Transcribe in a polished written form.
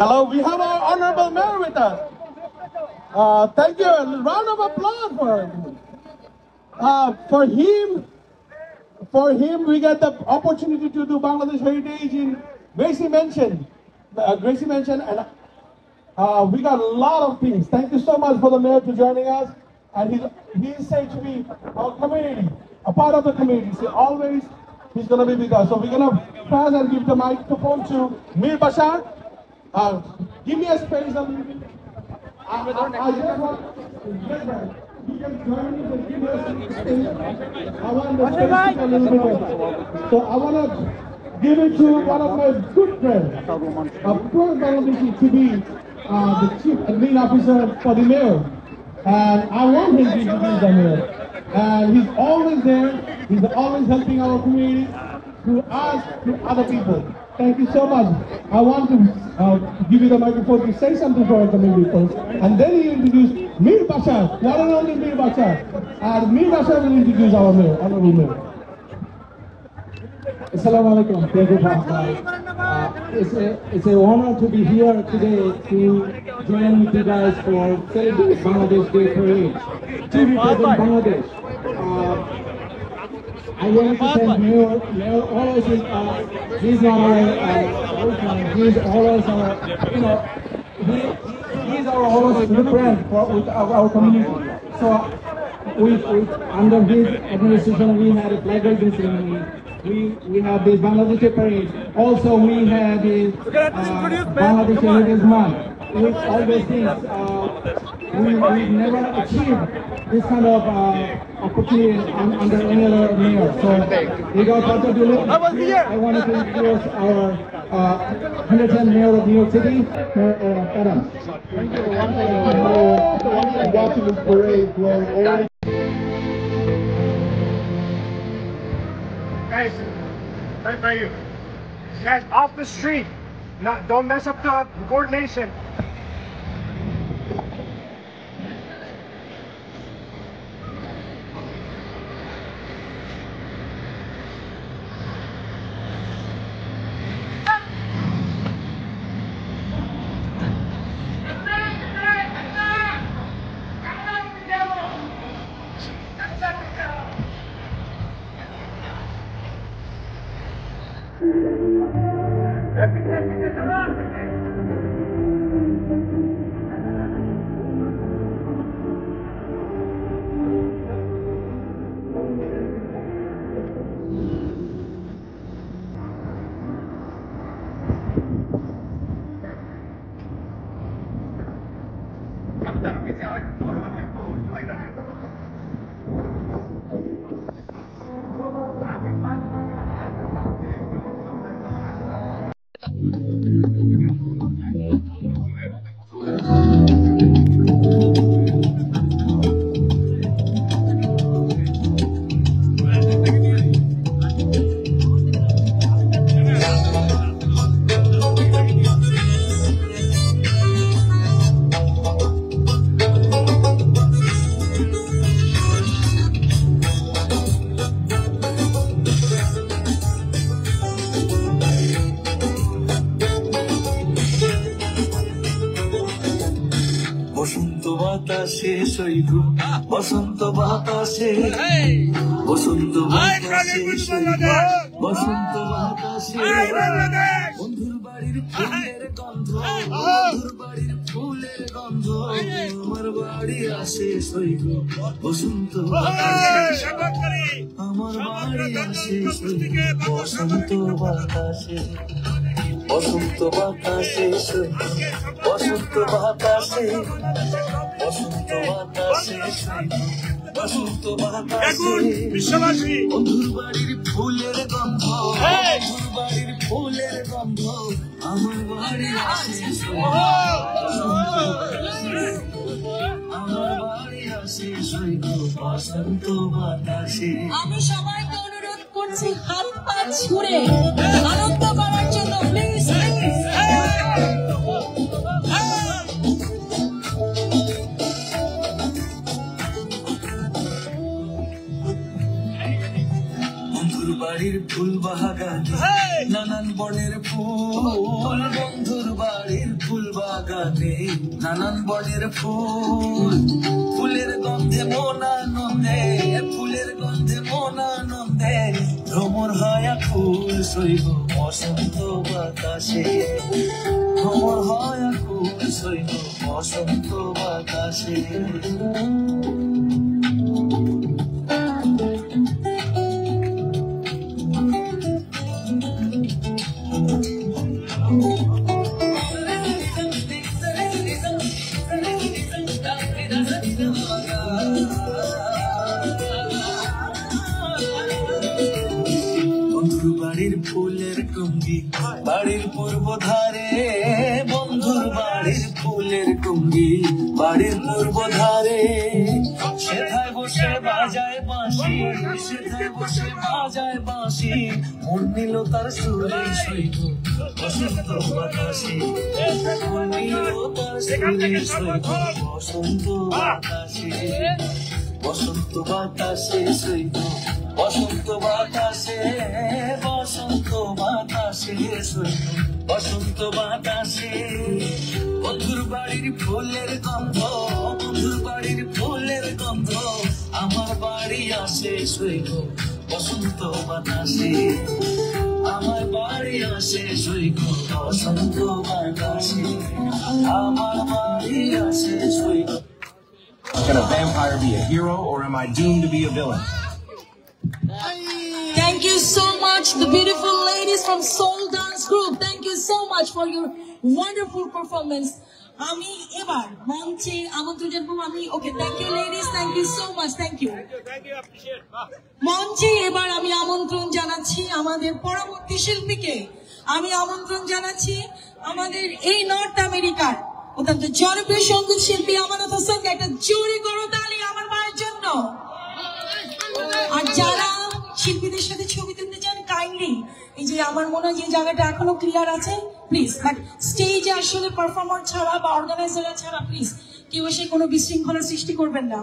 Hello, we have our honorable mayor with us. Thank you. A round of applause for him. We get the opportunity to do Bangladesh Heritage in Gracie Mansion. And we got a lot of things. Thank you so much for the mayor to joining us. And he's said to be our community, a part of the community. So always he's going to be with us. So we're going to pass and give the microphone to Mir Bashar. Give me a space a little bit. I just want you can join me and give us a space. I want the space a little bit. So I want to give it to one of my good friends, of course, Bangladeshi, to be the chief admin officer for the mayor. And I want him to introduce the mayor. And he's always there. He's always helping our community, through us, to other people. Thank you so much. I want to give you the microphone to say something for our community first. And then you introduce Mir Bashar, one and only Mir Bashar. And Mir Bashar will introduce our mayor, honorable mayor. Assalamu alaikum. Thank you, it's an honor to be here today to join with you guys for celebrate Bangladesh Day Parade. To represent Bangladesh. I want to thank Mayor always he's not our he's always our, he's our always good friend with our community. So under his administration we had a flag raising ceremony. We have this Bangladesh Parade. Also we have this Bangladesh Heritage Month. With all these things, we never achieved this kind of opportunity under any other mayor. So without further ado, I wanted to introduce our 110th mayor of New York City, Mayor Adams. Thank you. Watching this parade flowing over. Guys, right by you. Guys, off the street. Don't mess up the coordination. বসন্ত বাতাসে সৈধ বসন্ত বাতাসে বসন্ত বাতাসে সৈধ বসন্ত বাতাসে বন্ধুর বাড়ির ফুলের গন্ধ বন্ধুর বাড়ির ফুলের গন্ধ আমার বাড়ি আসে সৈধ বসন্ত বাতাসে আমার বাড়ি আসে সৈধ বসন্ত বাতাসে বসন্ত বাতাসে বসন্ত বাতাসে বসন্ত বাতাসে বসন্ত বাতাসে বন্ধুর বাড়ির ফুলের গন্ধ বন্ধুর বাড়ির ফুলের গন্ধ আমার বাড়ি আসে আমার বাড়ি আসে বসন্ত বাতাসে। আমি সবাইকে অনুরোধ করছি হাত পা ছুঁড়ে আনন্দ করার জন্য প্লিজ বন্ধুর বাড়ির ফুল বাগানে নানান বনের ফুল বন্ধুর বাড়ির ফুল বাগানে নানান বনের ফুল ফুলের গন্ধে মন আনন্দে ফুলের গন্ধে মন আনন্দে ভ্রমর হায়া ফুল সইব বসন্ত বাতাসে ভ্রমর হায়া ফুল সইব বসন্ত বাতাসে। বন্ধুর বাড়ির ফুলের টুঙ্গি বাড়ির পূর্ব ধারে বন্ধুর বাড়ির ফুলের টুঙ্গি বাড়ির পূর্ব ধারে সেথায় বসে বাজায় বাঁশি সেথায় বসে বাজায় বাঁশি মন নিল তার সুরে সইব বসন্ত বাতাসে মন নিল তার সুরে সইব বসন্ত বাতাসে বসন্ত বাতাসে সইব বসন্ত বাতাসে বসন্ত বাতাসে সইব বসন্ত বাতাসে বন্ধুর বাড়ির ফুলের গন্ধ বন্ধুর বাড়ির ফুলের গন্ধ আমার বাড়ি আসে সইব বসন্ত বাতাসে আমার বাড়ি আসে সইব বসন্ত বাতাসে আমার বাড়ি আসে সইব। Can a vampire be a hero or am I doomed to be a villain? Thank you so much, the beautiful ladies from Soul Dance Group. Thank you so much for your wonderful performance. আমি এবার মঞ্চে আমন্ত্রণ জানাবো আমি ওকে thank you ladies thank you so much thank you মঞ্চে এবার আমি আমন্ত্রণ জানাচ্ছি আমাদের পরবর্তী শিল্পীকে আমি আমন্ত্রণ জানাচ্ছি আমাদের এই নর্থ আমেরিকার অত্যন্ত জনপ্রিয় সঙ্গীত শিল্পী আমানত হোসেনকে একটা জোরে করতালি আমার মায়ের জন্য। আর যারা শিল্পীদের সাথে ছবি তুলতে চান কাইন্ডলি এই যে আমার মনে হয় যে জায়গাটা এখনো ক্লিয়ার আছে প্লিজ বাট স্টেজে আসলে পারফর্মার ছাড়া বা অর্গানাইজার ছাড়া প্লিজ কেউ এসে কোনো বিশৃঙ্খলার সৃষ্টি করবেন না।